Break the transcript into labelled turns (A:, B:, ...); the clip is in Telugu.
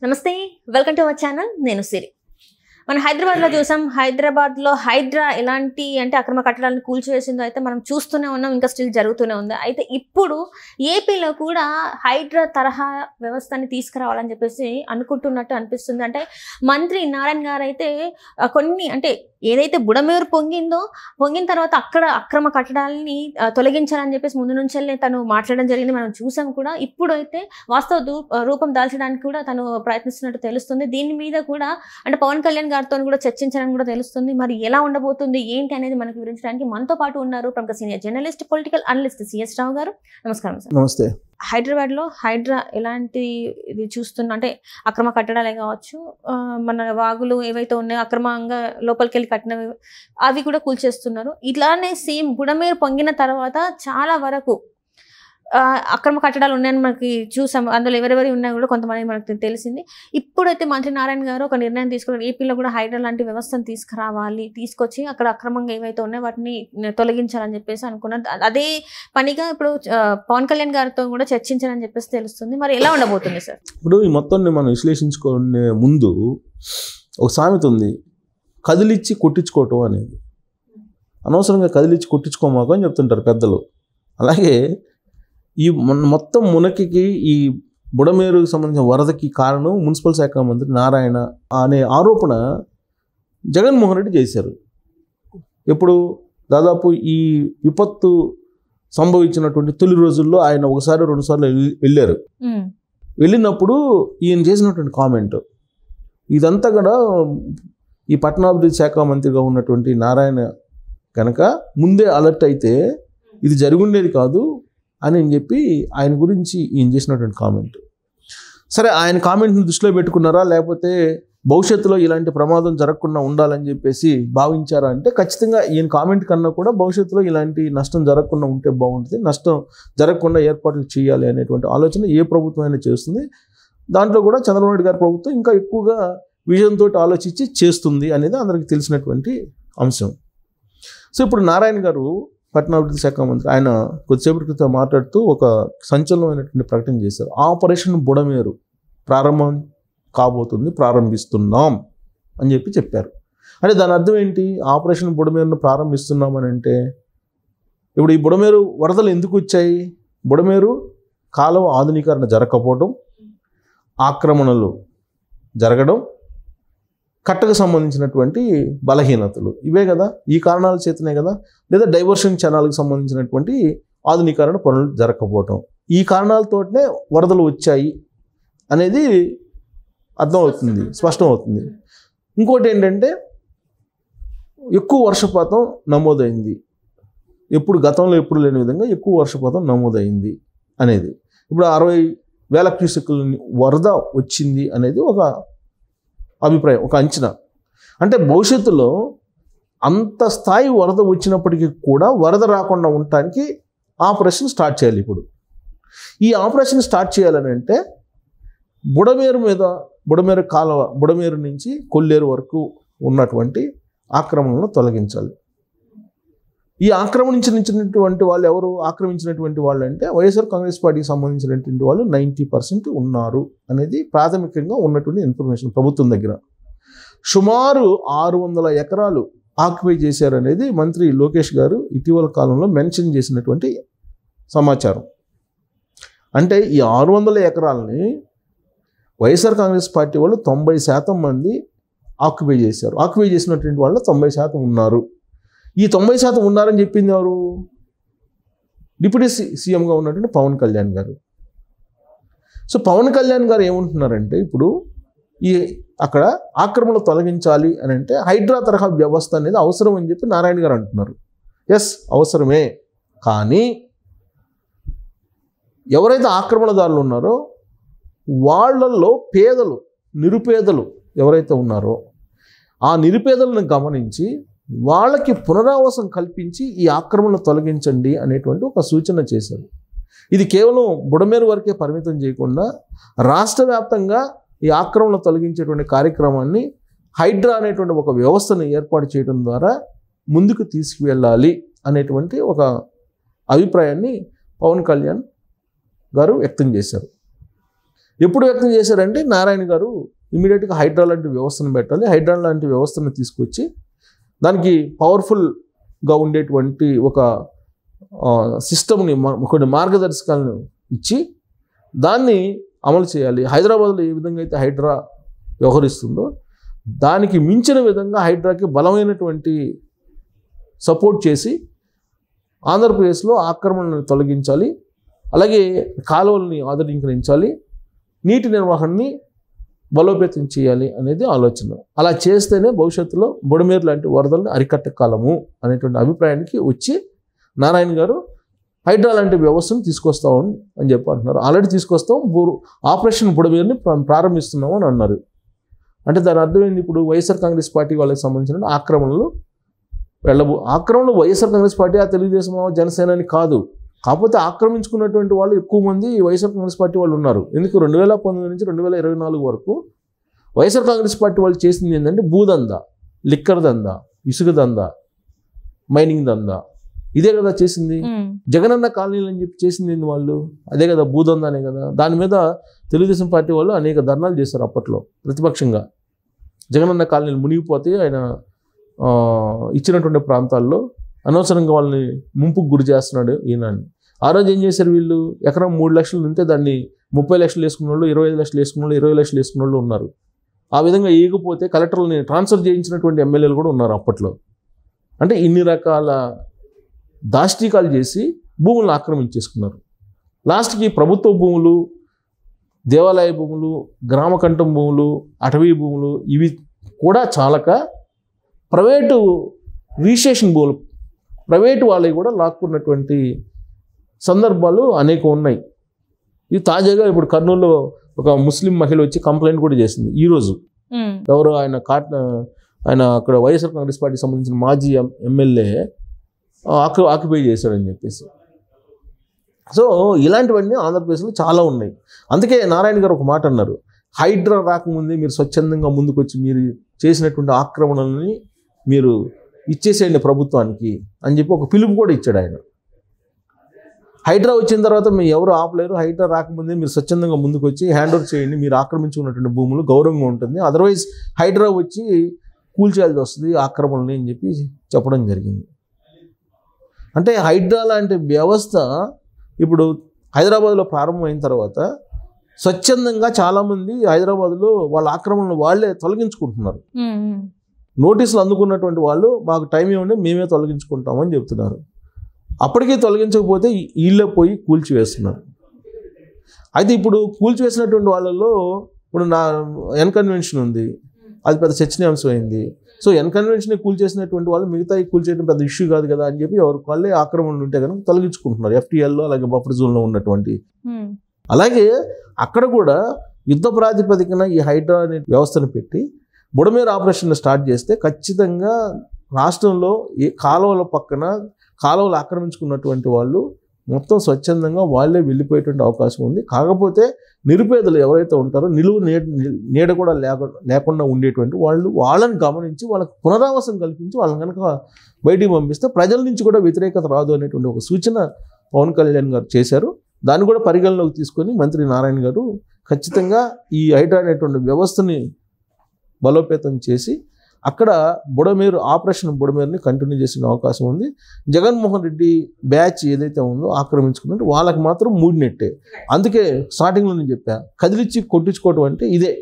A: నమస్తే, వెల్కమ్ టు అవర్ ఛానల్. నేను సిరి. మనం హైదరాబాద్లో చూసాం. హైదరాబాద్లో హైడ్రా ఎలాంటి అక్రమ కట్టడాలను కూల్చివేసిందో అయితే మనం చూస్తూనే ఉన్నాం, ఇంకా స్టిల్ జరుగుతూనే ఉంది. అయితే ఇప్పుడు ఏపీలో కూడా హైడ్రా తరహా వ్యవస్థని తీసుకురావాలని చెప్పేసి అనుకుంటున్నట్టు అనిపిస్తుంది. మంత్రి నారాయణ గారు అయితే కొన్ని ఏదైతే బుడమేరు పొంగిన తర్వాత అక్కడ అక్రమ కట్టడాలని తొలగించాలని చెప్పేసి ముందు నుంచెల్లే తను మాట్లాడడం జరిగింది, మనం చూసాం కూడా. ఇప్పుడు అయితే వాస్తవ రూపం దాల్చడానికి కూడా తను ప్రయత్నిస్తున్నట్టు తెలుస్తుంది. దీని మీద కూడా పవన్ కళ్యాణ్ గారితో కూడా చర్చించాలని కూడా తెలుస్తుంది. మరి ఎలా ఉండబోతుంది ఏంటి అనేది మనకు వివరించడానికి మనతో పాటు ఉన్నారు ప్రముఖ senior journalist, political analyst CS Rao garu. నమస్కారం సార్.
B: నమస్తే.
A: హైదరాబాద్లో హైడ్రా ఎలాంటి ఇది చూస్తున్నా అక్రమ కట్టడాలే కావచ్చు, మన వాగులు ఏవైతే ఉన్నాయో అక్రమంగా లోపలికి వెళ్ళి కట్టినవి అవి కూడా కూల్చేస్తున్నారు. ఇట్లానే సేమ్ బుడమేరు పొంగిన తర్వాత చాలా వరకు అక్రమ కట్టడాలు ఉన్నాయని మనకి చూసాం. అందులో ఎవరెవరి ఉన్నాయి కూడా కొంతమంది మనకు తెలిసింది. ఇప్పుడైతే మంత్రి నారాయణ గారు ఒక నిర్ణయం తీసుకున్నారు. ఏపీలో కూడా హైడ్రా లాంటి వ్యవస్థను తీసుకొచ్చి అక్కడ అక్రమంగా ఏవైతే ఉన్నాయో వాటిని తొలగించాలని చెప్పేసి అనుకున్నారు. అదే పనిగా ఇప్పుడు పవన్ కళ్యాణ్ గారితో కూడా చర్చించాలని చెప్పేసి తెలుస్తుంది. మరి ఎలా ఉండబోతుంది సార్?
B: ఇప్పుడు ఈ మొత్తాన్ని మనం విశ్లేషించుకునే ముందు ఒక సామెత ఉంది, కదిలిచ్చి కొట్టించుకోవటం అనేది. అనవసరంగా కదిలిచ్చి కొట్టించుకోమాక అని చెప్తుంటారు పెద్దలు. అలాగే ఈ మొత్తం మునకికి ఈ బుడమేరుకు సంబంధించిన వరదకి కారణం మున్సిపల్ శాఖ మంత్రి నారాయణ అనే ఆరోపణ జగన్మోహన్ రెడ్డి చేశారు. ఎప్పుడు దాదాపు ఈ విపత్తు సంభవించినటువంటి తొలి రోజుల్లో ఆయన ఒకసారి రెండుసార్లు వెళ్ళారు. వెళ్ళినప్పుడు ఈయన చేసినటువంటి కామెంట్ ఇదంతా కూడా ఈ పట్టణాభివృద్ధి శాఖ మంత్రిగా ఉన్నటువంటి నారాయణ కనుక ముందే అలర్ట్ అయితే ఇది జరుగుండేది కాదు అని చెప్పి ఆయన గురించి ఈయన చేసినటువంటి కామెంట్. సరే, ఆయన కామెంట్ని దృష్టిలో పెట్టుకున్నారా లేకపోతే భవిష్యత్తులో ఇలాంటి ప్రమాదం జరగకుండా ఉండాలని చెప్పేసి భావించారా అంటే ఖచ్చితంగా ఈయన కామెంట్ కన్నా కూడా భవిష్యత్తులో ఇలాంటి నష్టం జరగకుండా ఉంటే బాగుంటుంది, నష్టం జరగకుండా ఏర్పాట్లు చేయాలి అనేటువంటి ఆలోచన ఏ ప్రభుత్వం అయినా చేస్తుంది. దాంట్లో కూడా చంద్రబాబు నాయుడు గారి ప్రభుత్వం ఇంకా ఎక్కువగా విజన్తో ఆలోచించి చేస్తుంది అనేది అందరికీ తెలిసినటువంటి అంశం. సో ఇప్పుడు నారాయణ గారు పట్టణాభివృద్ధి శాఖ మంత్రి ఆయన కొద్దిసేపటి క్రితం మాట్లాడుతూ ఒక సంచలనమైనటువంటి ప్రకటన చేశారు. ఆపరేషన్ బుడమేరు ప్రారంభం కాబోతుంది, ప్రారంభిస్తున్నాం అని చెప్పారు. దాని అర్థం ఏంటి? ఆపరేషన్ బుడమేరును ప్రారంభిస్తున్నాం అని ఇప్పుడు ఈ బుడమేరు వరదలు ఎందుకు వచ్చాయి? బుడమేరు కాలువ ఆధునీకరణ జరగకపోవడం, ఆక్రమణలు జరగడం, కట్టకు సంబంధించినటువంటి బలహీనతలు, ఇవే కదా, ఈ కారణాల చేతనే కదా. లేదా డైవర్షన్ ఛానల్కి సంబంధించినటువంటి ఆధునీకరణ పనులు జరగకపోవటం, ఈ కారణాలతోనే వరదలు వచ్చాయి అనేది అర్థమవుతుంది, స్పష్టమవుతుంది. ఇంకోటి ఏంటంటే ఎక్కువ వర్షపాతం నమోదైంది, గతంలో ఎప్పుడు లేని విధంగా ఎక్కువ వర్షపాతం నమోదైంది అనేది. ఇప్పుడు 60,000 క్యూసెక్కుల వరద వచ్చింది అనేది ఒక అభిప్రాయం, ఒక అంచనా. భవిష్యత్తులో అంత స్థాయి వరద వచ్చినప్పటికీ కూడా వరద రాకుండా ఉండటానికి ఆపరేషన్ స్టార్ట్ చేయాలి. ఇప్పుడు ఈ ఆపరేషన్ స్టార్ట్ చేయాలని బుడమేరు కాలువ, బుడమేరు నుంచి కొల్లేరు వరకు ఉన్నటువంటి ఆక్రమణలను తొలగించాలి. ఈ ఆక్రమించినటువంటి వాళ్ళు ఎవరు? ఆక్రమించినటువంటి వాళ్ళు వైఎస్ఆర్ కాంగ్రెస్ పార్టీకి సంబంధించినటువంటి వాళ్ళు 90% ఉన్నారు అనేది ప్రాథమికంగా ఉన్నటువంటి ఇన్ఫర్మేషన్ ప్రభుత్వం దగ్గర. సుమారు 600 ఎకరాలు ఆక్యుపై చేశారనేది మంత్రి లోకేష్ గారు ఇటీవల కాలంలో మెన్షన్ చేసినటువంటి సమాచారం. ఈ 600 ఎకరాలని వైఎస్ఆర్ కాంగ్రెస్ పార్టీ వాళ్ళు 90% మంది ఆక్యుపై చేశారు. ఆక్యుపై చేసినటువంటి వాళ్ళు 90% ఉన్నారు. ఈ 90% ఉన్నారని చెప్పింది ఎవరు? డిప్యూటీ సీఎంగా ఉన్నటువంటి పవన్ కళ్యాణ్ గారు. సో పవన్ కళ్యాణ్ గారు ఏమంటున్నారంటే ఇప్పుడు అక్కడ ఆక్రమణలు తొలగించాలి అని హైడ్రా తరహా వ్యవస్థ అనేది అవసరం అని చెప్పి నారాయణ గారు అంటున్నారు. ఎస్, అవసరమే. కానీ ఎవరైతే ఆక్రమణదారులు ఉన్నారో వాళ్ళల్లో పేదలు, నిరుపేదలు ఎవరైతే ఉన్నారో ఆ నిరుపేదలను గమనించి వాళ్ళకి పునరావాసం కల్పించి ఈ ఆక్రమణను తొలగించండి అనేటువంటి ఒక సూచన చేశారు. ఇది కేవలం బుడమేరు వరకే పరిమితం చేయకుండా రాష్ట్ర వ్యాప్తంగా ఈ ఆక్రమణ తొలగించేటువంటి కార్యక్రమాన్ని హైడ్రా అనేటువంటి ఒక వ్యవస్థను ఏర్పాటు చేయడం ద్వారా ముందుకు తీసుకువెళ్ళాలి అనేటువంటి ఒక అభిప్రాయాన్ని పవన్ కళ్యాణ్ గారు వ్యక్తం చేశారు. ఎప్పుడు వ్యక్తం చేశారంటే నారాయణ గారు ఇమీడియట్గా హైడ్రా లాంటి వ్యవస్థను పెట్టాలి, హైడ్రా లాంటి వ్యవస్థను తీసుకొచ్చి దానికి పవర్ఫుల్గా ఉండేటువంటి ఒక సిస్టమ్ని, కొన్ని మార్గదర్శకాలను ఇచ్చి దాన్ని అమలు చేయాలి. హైదరాబాద్లో ఏ విధంగా అయితే హైడ్రా వ్యవహరిస్తుందో దానికి మించిన విధంగా హైడ్రాకి బలమైనటువంటి సపోర్ట్ చేసి ఆంధ్రప్రదేశ్లో ఆక్రమణను తొలగించాలి, అలాగే కాలువల్ని ఆధునీకరించాలి, నీటి నిర్వహణని బలోపేతం చేయాలి అనేది ఆలోచన. అలా చేస్తేనే భవిష్యత్తులో బుడమేరు లాంటి వరదలను అరికట్టగలము అనేటువంటి అభిప్రాయానికి వచ్చి నారాయణ గారు హైడ్రా లాంటి వ్యవస్థను తీసుకొస్తామని అని చెప్పి అంటున్నారు. ఆల్రెడీ తీసుకొస్తాం, ఆపరేషన్ బుడమేరుని ప్రారంభిస్తున్నాం అని అన్నారు. అంటే దాని అర్థం ఏంది? ఇప్పుడు వైఎస్ఆర్ కాంగ్రెస్ పార్టీ వాళ్ళకి సంబంధించిన ఆక్రమణలు ఆక్రమణలు వైఎస్ఆర్ కాంగ్రెస్ పార్టీ, ఆ తెలుగుదేశం, జనసేన అని కాదు. కాకపోతే ఆక్రమించుకున్నటువంటి వాళ్ళు ఎక్కువ మంది వైఎస్ఆర్ కాంగ్రెస్ పార్టీ వాళ్ళు ఉన్నారు. ఎందుకు 2019 నుంచి 2024 వరకు వైఎస్ఆర్ కాంగ్రెస్ పార్టీ వాళ్ళు చేసింది ఏంటంటే భూదందా, లిక్కర్ దందా, ఇసుక దందా, మైనింగ్ దందా, ఇదే కదా చేసింది. జగనన్న కాలనీలు అని చెప్పి చేసింది ఏంది వాళ్ళు? అదే కదా, భూదందానే కదా. దాని మీద తెలుగుదేశం పార్టీ వాళ్ళు అనేక ధర్నాలు చేశారు అప్పట్లో ప్రతిపక్షంగా. జగనన్న కాలనీలు మునిగిపోతే ఆయన ఇచ్చినటువంటి ప్రాంతాల్లో అనవసరంగా వాళ్ళని ముంపుకు గురి చేస్తున్నాడు ఈయనని. ఆ రోజు ఏం చేశారు వీళ్ళు? ఎకరం 3 లక్షలు ఉంటే దాన్ని 30 లక్షలు వేసుకున్న వాళ్ళు, 25 లక్షలు వేసుకున్న వాళ్ళు, 20 లక్షలు వేసుకున్న వాళ్ళు ఉన్నారు. ఆ విధంగా ఏగిపోతే కలెక్టర్లని ట్రాన్స్ఫర్ చేయించినటువంటి ఎమ్మెల్యేలు కూడా ఉన్నారు అప్పట్లో. అంటే ఇన్ని రకాల దాష్టీకాలు చేసి భూములను ఆక్రమించేసుకున్నారు. లాస్ట్కి ప్రభుత్వ భూములు, దేవాలయ భూములు, గ్రామకంఠం భూములు, అటవీ భూములు ఇవి కూడా చాలక ప్రైవేటు రిజిస్ట్రేషన్ భూములు, ప్రైవేటు వాళ్ళవి కూడా లాక్కున్నటువంటి సందర్భాలు అనేక ఉన్నాయి. ఇది తాజాగా ఇప్పుడు కర్నూలులో ఒక ముస్లిం మహిళ వచ్చి కంప్లైంట్ కూడా చేసింది ఈరోజు. ఎవరు ఆయన అక్కడ వైఎస్ఆర్ కాంగ్రెస్ పార్టీకి సంబంధించిన మాజీ ఎమ్మెల్యే ఆక్యుపై చేశాడని చెప్పేసి. సో ఇలాంటివన్నీ ఆంధ్రప్రదేశ్లో చాలా ఉన్నాయి. అందుకే నారాయణ గారు ఒక మాట అన్నారు, హైడ్రా రాకముందే మీరు స్వచ్ఛందంగా ముందుకొచ్చి మీరు చేసినటువంటి ఆక్రమణలని మీరు ఇచ్చేసేయండి ప్రభుత్వానికి అని చెప్పి ఒక పిలుపు కూడా ఇచ్చాడు ఆయన. హైడ్రా వచ్చిన తర్వాత మీరు ఎవరు ఆపలేరు, హైడ్రా రాకముందే మీరు స్వచ్ఛందంగా ముందుకు వచ్చి హ్యాండ్ ఓవర్ చేయండి, మీరు ఆక్రమించుకున్నటువంటి భూములు గౌరవంగా ఉంటుంది, అదర్వైజ్ హైడ్రా వచ్చి కూల్చేయాల్సి వస్తుంది ఆక్రమణని అని చెప్పి చెప్పడం జరిగింది. అంటే హైడ్రా లాంటి వ్యవస్థ ఇప్పుడు హైదరాబాద్లో ప్రారంభమైన తర్వాత స్వచ్ఛందంగా చాలామంది హైదరాబాద్లో వాళ్ళ ఆక్రమణలు వాళ్ళే తొలగించుకుంటున్నారు. నోటీసులు అందుకున్నటువంటి వాళ్ళు మాకు టైం ఇవ్వండి, మేమే తొలగించుకుంటామని చెప్తున్నారు. అప్పటికీ తొలగించకపోతే వీళ్ళే పోయి కూల్చివేస్తున్నారు. అయితే ఇప్పుడు కూల్చివేసినటువంటి వాళ్ళలో ఇప్పుడు నా ఎన్కన్వెన్షన్ ఉంది, అది పెద్ద చర్చనీయాంశం అయింది. సో ఎన్కన్వెన్షన్ కూల్చేసినటువంటి వాళ్ళు మిగతా కూల్చేయడం పెద్ద ఇష్యూ కాదు కదా అని చెప్పి ఎవరికి వాళ్ళే ఆక్రమణలు ఉంటే కనుక తొలగించుకుంటున్నారు FTLలో, అలాగే బఫర్ జోన్లో ఉన్నటువంటి. అలాగే అక్కడ కూడా యుద్ధ ప్రాతిపదికన ఈ హైడ్రా అనే వ్యవస్థను పెట్టి బుడమేరు ఆపరేషన్ స్టార్ట్ చేస్తే ఖచ్చితంగా రాష్ట్రంలో ఏ కాలువల పక్కన కాలువలు ఆక్రమించుకున్నటువంటి వాళ్ళు మొత్తం స్వచ్ఛందంగా వాళ్ళే వెళ్ళిపోయేటువంటి అవకాశం ఉంది. కాకపోతే నిరుపేదలు ఎవరైతే ఉంటారో నిలువు నీడ కూడా లేకుండా ఉండేటువంటి వాళ్ళని గమనించి వాళ్ళకి పునరావాసం కల్పించి వాళ్ళని కనుక బయటికి పంపిస్తే ప్రజల నుంచి కూడా వ్యతిరేకత రాదు అనేటువంటి ఒక సూచన పవన్ కళ్యాణ్ గారు చేశారు. దాన్ని కూడా పరిగణలోకి తీసుకొని మంత్రి నారాయణ గారు ఖచ్చితంగా ఈ హైడ్రా అనేటువంటి వ్యవస్థని బలోపేతం చేసి అక్కడ బుడమేరు ఆపరేషన్ బుడమేరుని కంటిన్యూ చేసిన అవకాశం ఉంది. జగన్మోహన్ రెడ్డి బ్యాచ్ ఏదైతే ఉందో ఆక్రమించుకున్నట్టు వాళ్ళకి మాత్రం మూడినట్టే. అందుకే స్టార్టింగ్లో నేను చెప్పా, కదిలిచ్చి కొట్టించుకోవటం అంటే ఇదే.